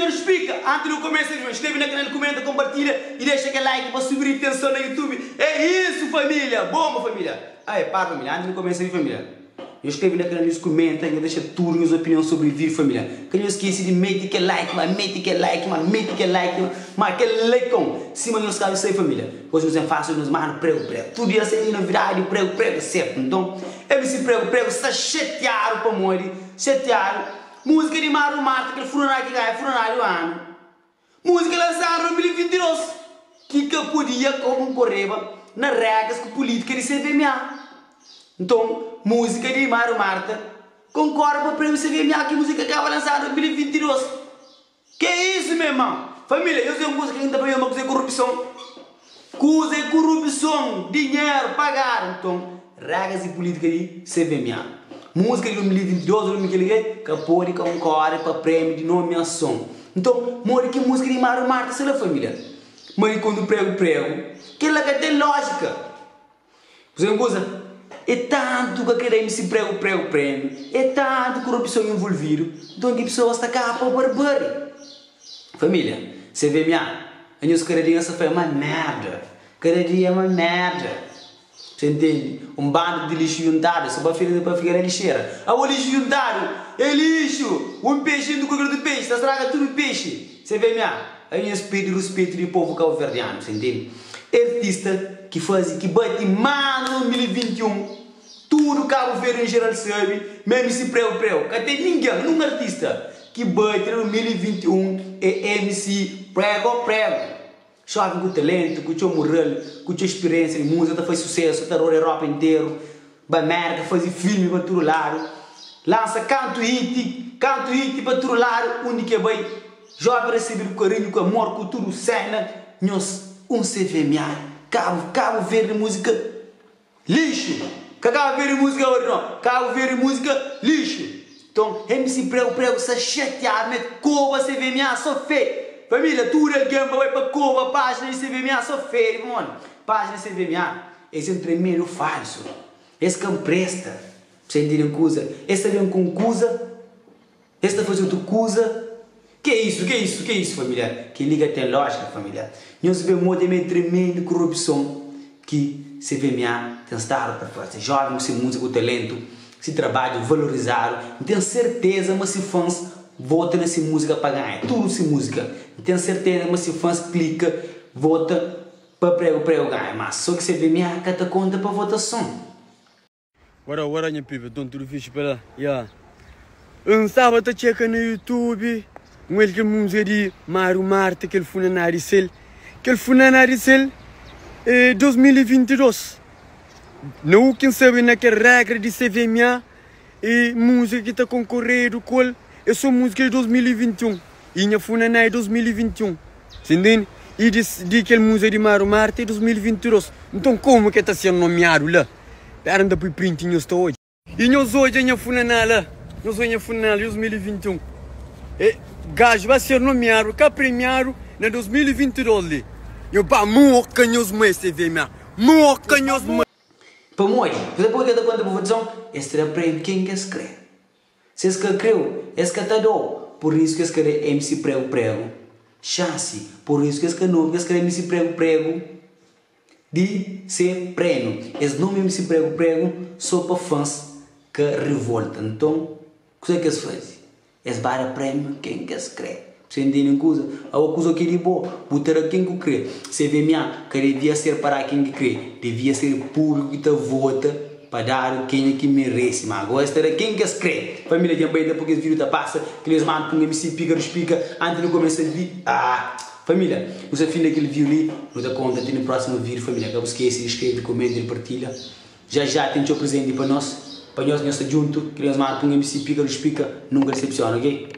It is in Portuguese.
Pícaro Explica. Antes do começo, inscreve no canal, comenta, compartilha e deixa aquele like para subir a tensão no YouTube. É isso, família. Bom, família. Aí, para, família. Antes do começo, família. Inscreve no canal, comenta e deixa tudo as opiniões sobre o vídeo, família. Que não esqueça de meter aquele like, mano. Mete aquele like, mano. Mete aquele like, mano. Mas aquele like, cima dos caras aí, família. Hoje nós fácil, nos mano, prego. Tudo ia ser novidade, prego, certo. Então, MC prego, está chateado para morrer. Chateado. Música de Mário Marta, que ele funerário que ganha, funerário ano. Música lançada em 2022. Que podia concorrer nas regras com política de CVMA. Então, música de Mário Marta concorre para o prêmio CVMA, que música acaba lançada em 2022. Que é isso, meu irmão? Família, eu sei uma coisa que ainda vai uma coisa de corrupção. Coisa de corrupção, dinheiro, pagar. Então, regras e política de CVMA. Música de 2022, que pode concorrer para o prêmio de nomeação. Então, mora que música de Mário Marta, sei lá, família. Mas quando prego, que ela tem lógica. Você uma coisa? É tanto que queremos se prego, prêmio. É tanto corrupção envolvida. Então, que pessoas estão cá para barbárie. Família, CVMA, a nossa caradinha foi uma merda. Cada dia é uma merda. Você entende? Um bando de lixo juntado, só para ficar a lixeira. O lixo juntado é lixo. Um peixe do coqueiro do peixe, está estraga tudo o peixe. Você vê, minha? Aí respeito do povo cabo-verdiano, você entende? Artista que bate mano no 2021. Tudo Cabo Verde em geral sabe, mesmo se prego. Que tem ninguém, nenhum artista que bate no 2021 é MC prego. Chove com talento, com o seu moral, com a sua experiência de música, faz sucesso, está na Europa inteira, vai merda, faz filme para todo lado, lança canto hit para todo lado, onde que vai, jovem receber com carinho, com amor, com tudo cena, nós, CVMA, Cabo Verde música, lixo, Cabo Verde música hoje não, Cabo Verde música, lixo. Então, MC prego, se chateado, mas como CVMA, só feio. Família, tudo alguém vai para a página de CVMA, só feio, mano. Página de CVMA, esse é um tremendo falso. Esse que não presta. Você entende uma coisa? Esse é um concusa. Esse está fazendo outra coisa. Que é isso, família? Que liga tem lógica, família. Nós vemos uma tremenda corrupção que CVMA tem estado para fazer. Jovens, se música, com talento, se trabalho, valorizado. Tenho certeza, mas se fãs vota nessa música para ganhar. Tudo se música. Tenho certeza, mas se fãs clica, vota para prego ganhar. Mas só que você vê minha cata conta para votação. Agora, minha pipa, don't do fish para lá. Sábado checa no YouTube. Que música de Mário Marta, que ele foi na Naricel. Que ele foi na Naricel 2022. Não quem sabe naquela regra de CVMA e música que está concorrendo com é só música de 2021. E minha funa é 2021. Entende? E de aquela música de Mário Marta é 2022. Então como que está sendo nomeado lá? Para andar para o print estou hoje. E nós hoje a minha funa lá. Nós hoje a funa 2021. E gajo vai ser nomeado, cá premiado na 2022. Eu para morrer nós mais CVMA. Morrer nós mais. Para morrer. Você pode dar conta da votação? Este é o prêmio quem quer escrever. Se esse que creu, esse que está dando. Por isso que esse que é MC prego. Chance. Por isso que esse que não, esse que é MC prego. De ser prêmio. Esse nome MC prego só para fãs que revoltam. Então, o que é que eles fazem? Eles para prêmio quem quer escrever. Você entende uma coisa? A coisa que é boa. Botar quem que crê. CVMA, que devia ser para quem que crê. Devia ser o público que vota. Para dar quem é que merece, mas agora será quem que escreve. Família de Ambaída, porque esse vídeo está passa, que eles mandam para um MC Pícaro Explica, antes de começar o vídeo. Família, você fim daquele vídeo ali, não dá conta, tem no próximo vídeo, família, não esqueça, inscreve, comenta e partilha. Já tem o seu presente para nós estar junto, que eles mandam para um MC Pícaro Explica, nunca decepciona, ok?